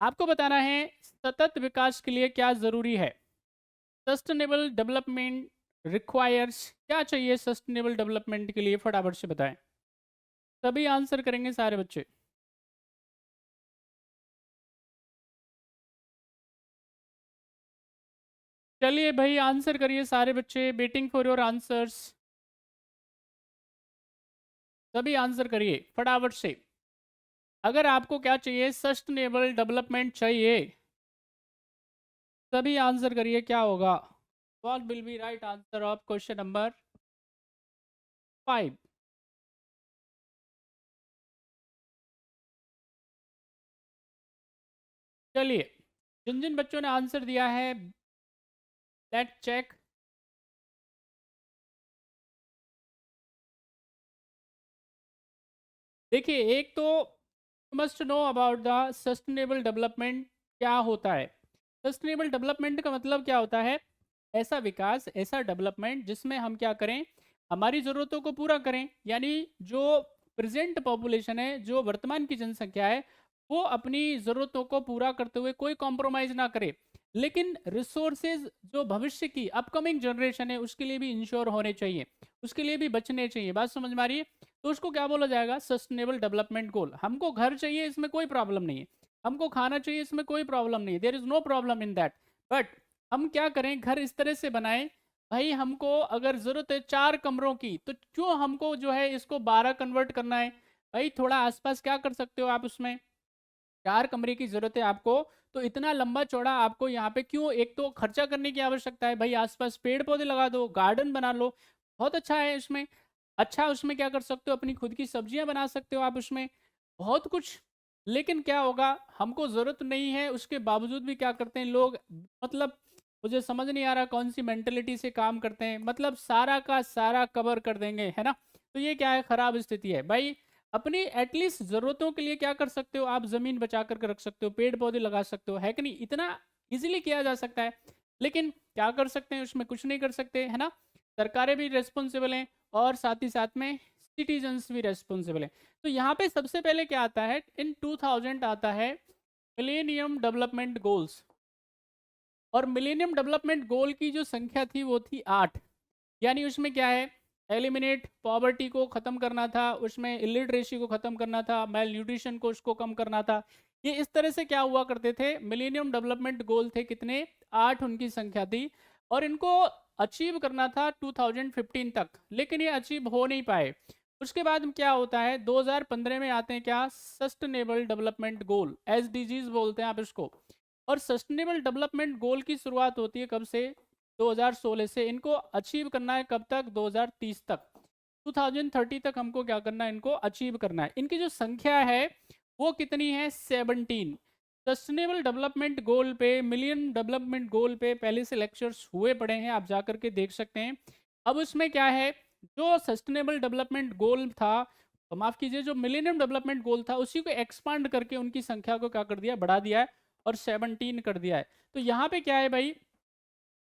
आपको बताना है सतत विकास के लिए क्या ज़रूरी है। सस्टेनेबल डेवलपमेंट रिक्वायर्स, क्या चाहिए सस्टेनेबल डेवलपमेंट के लिए, फटाफट से बताएं। सभी आंसर करेंगे सारे बच्चे। चलिए भाई आंसर करिए सारे बच्चे, वेटिंग फॉर योर आंसर्स। सभी आंसर करिए फटाफट से। अगर आपको क्या चाहिए, सस्टेनेबल डेवलपमेंट चाहिए, सभी आंसर करिए क्या होगा। What will be right answer of question number 5। चलिए, जिन जिन बच्चों ने आंसर दिया है, लेट चेक। देखिए, एक तो must know about the sustainable development क्या होता है। सस्टेनेबल डेवलपमेंट का मतलब क्या होता है, ऐसा विकास, ऐसा डेवलपमेंट जिसमें हम क्या करें, हमारी ज़रूरतों को पूरा करें। यानी जो प्रेजेंट पॉपुलेशन है, जो वर्तमान की जनसंख्या है, वो अपनी ज़रूरतों को पूरा करते हुए कोई कॉम्प्रोमाइज़ ना करे, लेकिन रिसोर्सेज जो भविष्य की अपकमिंग जनरेशन है उसके लिए भी इंश्योर होने चाहिए, उसके लिए भी बचने चाहिए। बात समझ में आ रही है? तो उसको क्या बोला जाएगा, सस्टेनेबल डेवलपमेंट गोल। हमको घर चाहिए, इसमें कोई प्रॉब्लम नहीं है, हमको खाना चाहिए, इसमें कोई प्रॉब्लम नहीं है, there is no problem in that. But हम क्या करें, घर इस तरह से बनाएं, भाई हमको अगर जरूरत है 4 कमरों की, तो क्यों हमको जो है इसको 12 कन्वर्ट करना है। भाई थोड़ा आसपास क्या कर सकते हो आप, उसमें 4 कमरे की जरूरत है आपको, तो इतना लंबा चौड़ा आपको यहाँ पे क्यों, एक तो खर्चा करने की आवश्यकता है, भाई आसपास पेड़ पौधे लगा दो, गार्डन बना लो, बहुत अच्छा है उसमें। अच्छा, उसमें क्या कर सकते हो, अपनी खुद की सब्जियां बना सकते हो आप उसमें, बहुत कुछ। लेकिन क्या होगा, हमको ज़रूरत नहीं है, उसके बावजूद भी क्या करते हैं लोग, मतलब मुझे समझ नहीं आ रहा कौन सी मेंटेलिटी से काम करते हैं, मतलब सारा का सारा कवर कर देंगे, है ना। तो ये क्या है, ख़राब स्थिति है भाई। अपनी एटलीस्ट ज़रूरतों के लिए क्या कर सकते हो आप, ज़मीन बचा कर रख सकते हो, पेड़ पौधे लगा सकते हो, है कि नहीं, इतना इजीली किया जा सकता है। लेकिन क्या कर सकते हैं, उसमें कुछ नहीं कर सकते, है ना। सरकारें भी रेस्पॉन्सिबल हैं, और साथ ही साथ में सिटीजन्स भी रेस्पॉन्सिबल हैं। तो यहाँ पे सबसे पहले क्या आता है, इन 2000 आता है मिलेनियम डेवलपमेंट गोल्स। और मिलेनियम डेवलपमेंट गोल की जो संख्या थी वो थी 8। यानी उसमें क्या है, एलिमिनेट पॉवर्टी को ख़त्म करना था, उसमें इलिटरेसी को ख़त्म करना था, मेल न्यूट्रिशन को उसको कम करना था। ये इस तरह से क्या हुआ करते थे, मिलेनियम डेवलपमेंट गोल थे कितने, 8 उनकी संख्या थी। और इनको अचीव करना था 2015 तक, लेकिन ये अचीव हो नहीं पाए। उसके बाद क्या होता है, 2015 में आते हैं क्या, सस्टेनेबल डेवलपमेंट गोल, एसडीजीज बोलते हैं आप इसको। और सस्टेनेबल डेवलपमेंट गोल की शुरुआत होती है कब से, 2016 से। इनको अचीव करना है कब तक, 2030 तक, 2030 तक हमको क्या करना है, इनको अचीव करना है। इनकी जो संख्या है वो कितनी है, 17। सस्टेनेबल डेवलपमेंट गोल पे, मिलियन डेवलपमेंट गोल पे पहले से लेक्चर्स हुए पड़े हैं, आप जा करके देख सकते हैं। अब उसमें क्या है, जो सस्टेनेबल डेवलपमेंट गोल था, माफ कीजिए, जो मिलेनियम डेवलपमेंट गोल था उसी को एक्सपांड करके उनकी संख्या को क्या कर दिया, बढ़ा दिया है, और 17 कर दिया है। तो यहाँ पे क्या है भाई,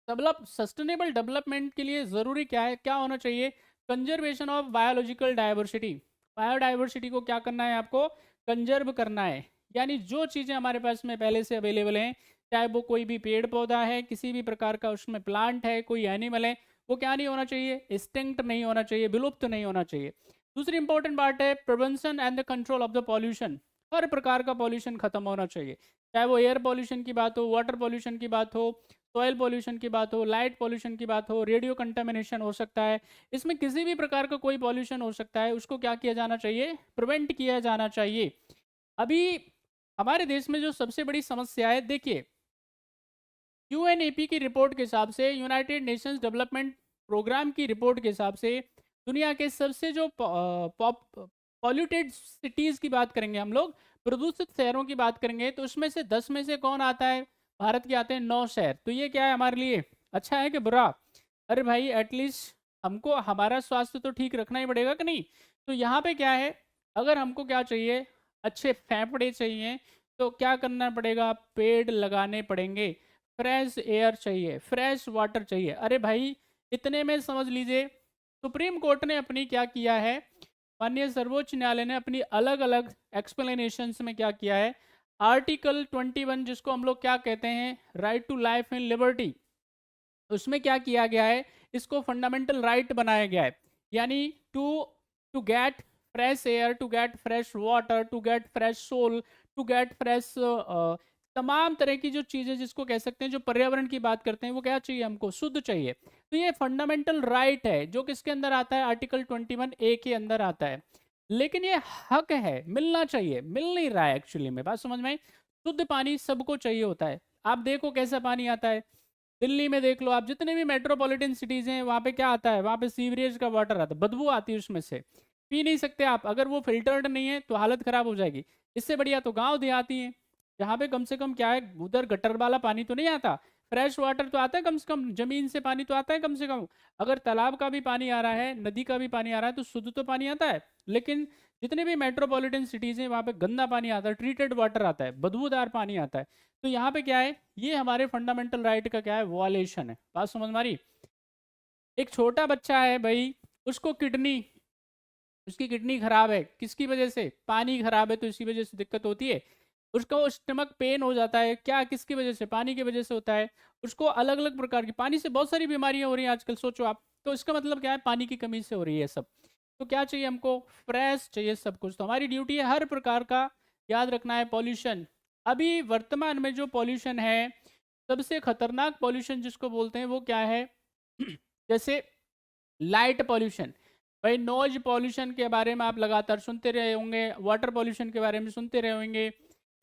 मतलब सस्टेनेबल डेवलपमेंट के लिए ज़रूरी क्या है, क्या होना चाहिए, conservation of biological diversity. Biodiversity को क्या करना है आपको, कंजर्व करना है। यानी जो चीज़ें हमारे पास में पहले से अवेलेबल हैं, चाहे वो कोई भी पेड़ पौधा है, किसी भी प्रकार का उसमें प्लांट है, कोई एनिमल है, वो क्या नहीं होना चाहिए, एक्सटिंक्ट नहीं होना चाहिए, विलुप्त नहीं होना चाहिए। दूसरी इंपॉर्टेंट बात है prevention and the control of the pollution. हर प्रकार का पॉल्यूशन खत्म होना चाहिए, चाहे वो एयर पॉल्यूशन की बात हो, वाटर पॉल्यूशन की बात हो, सॉइल पॉल्यूशन की बात हो, लाइट पॉल्यूशन की बात हो, रेडियो कंटामिनेशन हो सकता है, इसमें किसी भी प्रकार का कोई पॉल्यूशन हो सकता है, उसको क्या किया जाना चाहिए, प्रिवेंट किया जाना चाहिए। अभी हमारे देश में जो सबसे बड़ी समस्या है, देखिए यूएनईपी की रिपोर्ट के हिसाब से, यूनाइटेड नेशंस डेवलपमेंट प्रोग्राम की रिपोर्ट के हिसाब से, दुनिया के सबसे जो पॉल्यूटेड सिटीज़ की बात करेंगे हम लोग, प्रदूषित शहरों की बात करेंगे, तो उसमें से 10 में से कौन आता है, भारत के आते हैं 9 शहर। तो ये क्या है हमारे लिए, अच्छा है कि बुरा। अरे भाई एटलीस्ट हमको हमारा स्वास्थ्य तो ठीक रखना ही पड़ेगा कि नहीं। तो यहाँ पे क्या है, अगर हमको क्या चाहिए, अच्छे फेफड़े चाहिए, तो क्या करना पड़ेगा, पेड़ लगाने पड़ेंगे, फ्रेश एयर चाहिए, फ्रेश वाटर चाहिए। अरे भाई इतने में समझ लीजिए, सुप्रीम कोर्ट ने अपनी क्या किया है, माननीय सर्वोच्च न्यायालय ने अपनी अलग अलग एक्सप्लेनेशंस में क्या किया है, आर्टिकल 21 जिसको हम लोग क्या कहते हैं, right to life and liberty, उसमें क्या किया गया है, इसको फंडामेंटल राइट बनाया गया है। यानी to to get fresh air, to get fresh water, to get fresh soul, to get fresh, तमाम तरह की जो चीज़ें जिसको कह सकते हैं, जो पर्यावरण की बात करते हैं, वो क्या चाहिए हमको, शुद्ध चाहिए। तो ये फंडामेंटल राइट है जो किसके अंदर आता है, आर्टिकल 21A के अंदर आता है। लेकिन ये हक है, मिलना चाहिए, मिल नहीं रहा है एक्चुअली में, बात समझ में आई। शुद्ध पानी सबको चाहिए होता है। आप देखो कैसा पानी आता है, दिल्ली में देख लो आप, जितने भी मेट्रोपॉलिटन सिटीज़ हैं वहाँ पे क्या आता है, वहाँ पे सीवरेज का वाटर आता है, बदबू आती है उसमें से, पी नहीं सकते आप, अगर वो फिल्टर्ड नहीं है तो हालत ख़राब हो जाएगी। इससे बढ़िया तो गांव देहाती हैं, जहाँ पे कम से कम क्या है, उधर गटर वाला पानी तो नहीं आता, फ्रेश वाटर तो आता है कम से कम, ज़मीन से पानी तो आता है कम से कम। अगर तालाब का भी पानी आ रहा है, नदी का भी पानी आ रहा है, तो शुद्ध तो पानी आता है। लेकिन जितने भी मेट्रोपॉलिटन सिटीज़ हैं वहाँ पे गंदा पानी आता है, ट्रीटेड वाटर आता है, बदबूदार पानी आता है। तो यहाँ पे क्या है, ये हमारे फंडामेंटल राइट का क्या है, वॉलेशन है। बात समझ में आ रही। एक छोटा बच्चा है भाई, उसको किडनी, उसकी किडनी खराब है, किसकी वजह से, पानी खराब है तो इसी वजह से दिक्कत होती है। उसको स्टमक पेन हो जाता है, क्या किसकी वजह से, पानी की वजह से होता है। उसको अलग अलग प्रकार की, पानी से बहुत सारी बीमारियां हो रही हैं आजकल, सोचो आप। तो इसका मतलब क्या है, पानी की कमी से हो रही है सब। तो क्या चाहिए हमको, फ्रेश चाहिए सब कुछ। तो हमारी ड्यूटी है हर प्रकार का याद रखना है। पॉल्यूशन, अभी वर्तमान में जो पॉल्यूशन है, सबसे खतरनाक पॉल्यूशन जिसको बोलते हैं वो क्या है जैसे लाइट पॉल्यूशन। भाई नॉइज पॉल्यूशन के बारे में आप लगातार सुनते रहे होंगे, वाटर पॉल्यूशन के बारे में सुनते रहे होंगे।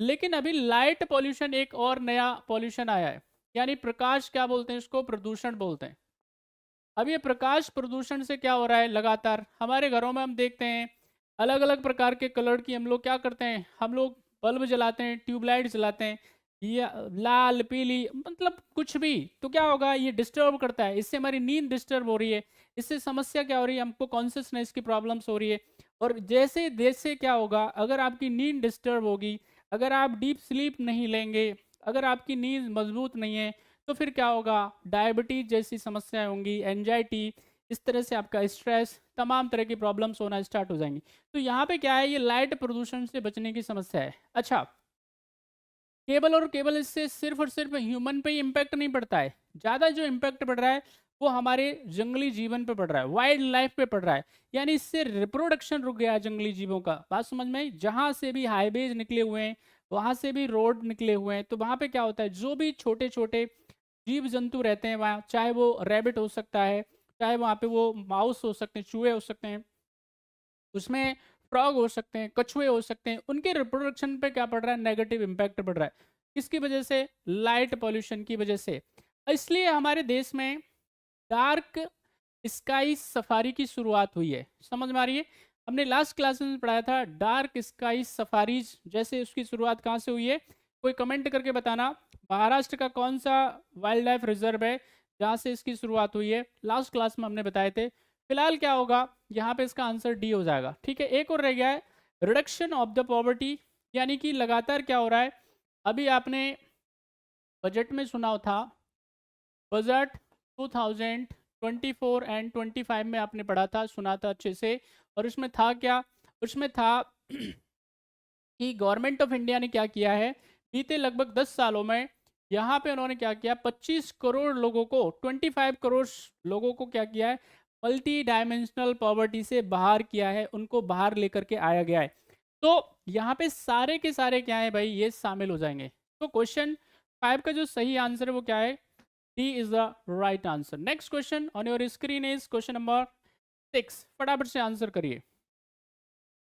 लेकिन अभी लाइट पॉल्यूशन एक और नया पॉल्यूशन आया है, यानी प्रकाश, क्या बोलते हैं इसको, प्रदूषण बोलते हैं। अब ये प्रकाश प्रदूषण से क्या हो रहा है, लगातार हमारे घरों में हम देखते हैं अलग अलग प्रकार के कलर की हम लोग क्या करते हैं, हम लोग बल्ब जलाते हैं, ट्यूबलाइट जलाते हैं, या लाल पीली, मतलब कुछ भी। तो क्या होगा, ये डिस्टर्ब करता है, इससे हमारी नींद डिस्टर्ब हो रही है, इससे समस्या क्या हो रही है, हमको कॉन्शियसनेस की प्रॉब्लम्स हो रही है। और जैसे जैसे क्या होगा, अगर आपकी नींद डिस्टर्ब होगी, अगर आप डीप स्लीप नहीं लेंगे, अगर आपकी नींद मजबूत नहीं है, तो फिर क्या होगा, डायबिटीज जैसी समस्याएं होंगी, एंजाइटी, इस तरह से आपका स्ट्रेस, तमाम तरह की प्रॉब्लम्स होना स्टार्ट हो जाएंगी। तो यहाँ पे क्या है, ये लाइट प्रदूषण से बचने की समस्या है। अच्छा, केवल और केवल इससे सिर्फ और सिर्फ ह्यूमन पे ही इम्पैक्ट नहीं पड़ता है, ज़्यादा जो इम्पैक्ट पड़ रहा है वो हमारे जंगली जीवन पे पड़ रहा है, वाइल्ड लाइफ पे पड़ रहा है। यानी इससे रिप्रोडक्शन रुक गया है जंगली जीवों का। बात समझ में आई? जहाँ से भी हाईवेज निकले हुए हैं, वहाँ से भी रोड निकले हुए हैं, तो वहाँ पे क्या होता है, जो भी छोटे छोटे जीव जंतु रहते हैं वहाँ, चाहे वो रैबिट हो सकता है, चाहे वहाँ पे वो माउस हो सकते हैं, चूहे हो सकते हैं, उसमें फ्रॉग हो सकते हैं, कछुए हो सकते हैं, उनके रिप्रोडक्शन पे क्या पड़ रहा है, नेगेटिव इम्पैक्ट पड़ रहा है। किसकी वजह से, लाइट पॉल्यूशन की वजह से। इसलिए हमारे देश में डार्क स्काई सफारी की शुरुआत हुई है। समझ में आ रही है? हमने लास्ट क्लास में पढ़ाया था डार्क स्काई सफारीज, जैसे उसकी शुरुआत कहाँ से हुई है, कोई कमेंट करके बताना। महाराष्ट्र का कौन सा वाइल्ड लाइफ रिजर्व है जहाँ से इसकी शुरुआत हुई है, लास्ट क्लास में हमने बताए थे। फिलहाल क्या होगा, यहाँ पे इसका आंसर डी हो जाएगा। ठीक है, एक और रह गया है, रिडक्शन ऑफ द पॉवर्टी, यानी कि लगातार क्या हो रहा है, अभी आपने बजट में सुना था, बजट 2024 एंड 25 में आपने पढ़ा था, सुना था अच्छे से। और उसमें था क्या, उसमें था कि गवर्नमेंट ऑफ इंडिया ने क्या किया है, बीते लगभग 10 सालों में यहाँ पे उन्होंने क्या किया, 25 करोड़ लोगों को, 25 करोड़ लोगों को क्या किया है, मल्टी डायमेंशनल पॉवर्टी से बाहर किया है, उनको बाहर लेकर के आया गया है। तो यहाँ पे सारे के सारे क्या है भाई, ये शामिल हो जाएंगे। तो क्वेश्चन 5 का जो सही आंसर है वो क्या है, D is the right answer. Next question on your screen is question number 6। फटाफट से आंसर करिए,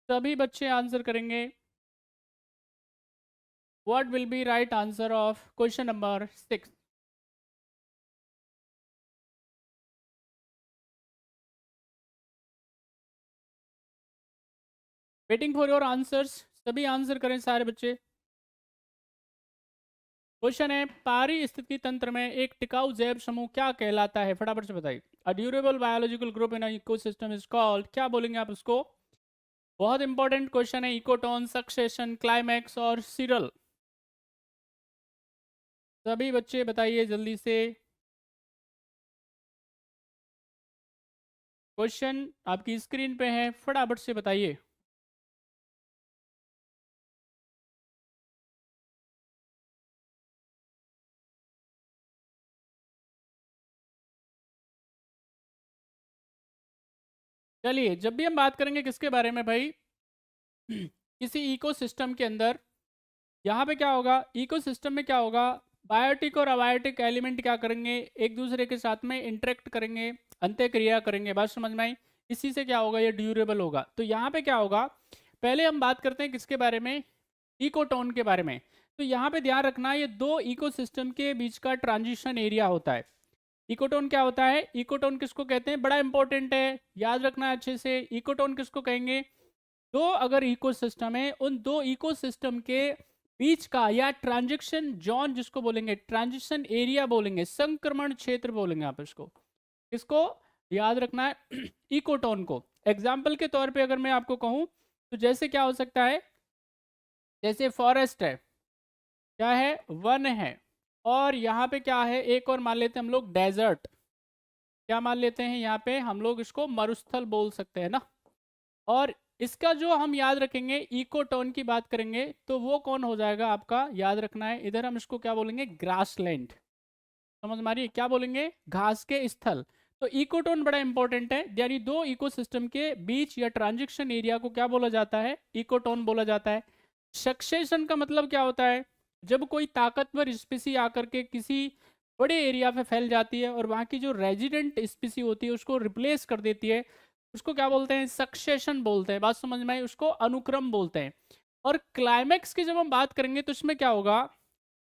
सभी बच्चे आंसर करेंगे। What will be right answer of question number 6? Waiting for your answers. सभी आंसर करें सारे बच्चे। क्वेश्चन है, पारिस्थितिकी तंत्र में एक टिकाऊ जैव समूह क्या कहलाता है, फटाफट से बताइए। A durable biological group in ecosystem is called, क्या बोलेंगे आप उसको। बहुत इंपॉर्टेंट क्वेश्चन है, इकोटोन, सक्सेशन, क्लाइमैक्स और सीरल। सभी बच्चे बताइए जल्दी से। क्वेश्चन आपकी स्क्रीन पे है, फटाफट से बताइए। चलिए, जब भी हम बात करेंगे किसके बारे में भाई, किसी इकोसिस्टम के अंदर, यहाँ पे क्या होगा, इकोसिस्टम में क्या होगा, बायोटिक और अबायोटिक एलिमेंट क्या करेंगे, एक दूसरे के साथ में इंटरेक्ट करेंगे, अंत्यक्रिया करेंगे। बात समझ में आई? इसी से क्या होगा, ये ड्यूरेबल होगा। तो यहाँ पे क्या होगा, पहले हम बात करते हैं किसके बारे में, इकोटोन के बारे में। तो यहाँ पे ध्यान रखना, ये दो इकोसिस्टम के बीच का ट्रांजिशन एरिया होता है। इकोटोन क्या होता है, इकोटोन किसको कहते हैं, बड़ा इंपॉर्टेंट है, याद रखना अच्छे से। इकोटोन किसको कहेंगे, दो अगर इकोसिस्टम है, उन दो इकोसिस्टम के बीच का, या ट्रांजिशन जोन जिसको बोलेंगे, ट्रांजिशन एरिया बोलेंगे, संक्रमण क्षेत्र बोलेंगे आप इसको। इसको याद रखना है इकोटोन को। एग्जाम्पल के तौर पे अगर मैं आपको कहूं, तो जैसे क्या हो सकता है, जैसे फॉरेस्ट है, क्या है, वन है, और यहाँ पे क्या है, एक और मान लेते हैं हम लोग डेजर्ट, क्या मान लेते हैं यहाँ पे हम लोग, इसको मरुस्थल बोल सकते हैं ना। और इसका जो हम याद रखेंगे, इकोटोन की बात करेंगे, तो वो कौन हो जाएगा आपका, याद रखना है, इधर हम इसको क्या बोलेंगे, ग्रासलैंड। समझ में आ रही है, क्या बोलेंगे, घास के स्थल। तो इकोटोन बड़ा इंपॉर्टेंट है, यानी दो इकोसिस्टम के बीच या ट्रांजिशन एरिया को क्या बोला जाता है, इकोटोन बोला जाता है। सक्सेशन का मतलब क्या होता है, जब कोई ताकतवर स्पीसी आकर के किसी बड़े एरिया पे फैल जाती है और वहाँ की जो रेजिडेंट स्पीसी होती है उसको रिप्लेस कर देती है, उसको क्या बोलते हैं, सक्सेशन बोलते हैं। बात समझ में आई? उसको अनुक्रम बोलते हैं। और क्लाइमैक्स की जब हम बात करेंगे तो इसमें क्या होगा,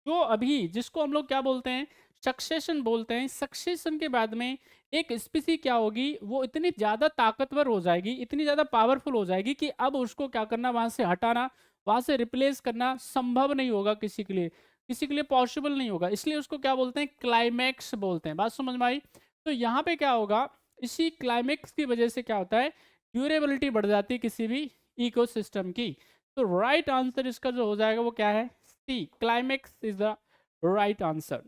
जो अभी जिसको हम लोग क्या बोलते हैं, सक्सेशन बोलते हैं, सक्सेशन के बाद में एक स्पीसी क्या होगी, वो इतनी ज़्यादा ताकतवर हो जाएगी, इतनी ज़्यादा पावरफुल हो जाएगी कि अब उसको क्या करना, वहाँ से हटाना, वहाँ से रिप्लेस करना संभव नहीं होगा, किसी के लिए पॉसिबल नहीं होगा। इसलिए उसको क्या बोलते हैं, क्लाइमैक्स बोलते हैं। बात समझ में आई? तो यहाँ पे क्या होगा, इसी क्लाइमैक्स की वजह से क्या होता है, ड्यूरेबिलिटी बढ़ जाती है किसी भी इकोसिस्टम की। तो राइट आंसर इसका जो हो जाएगा वो क्या है, C, climax is the right answer.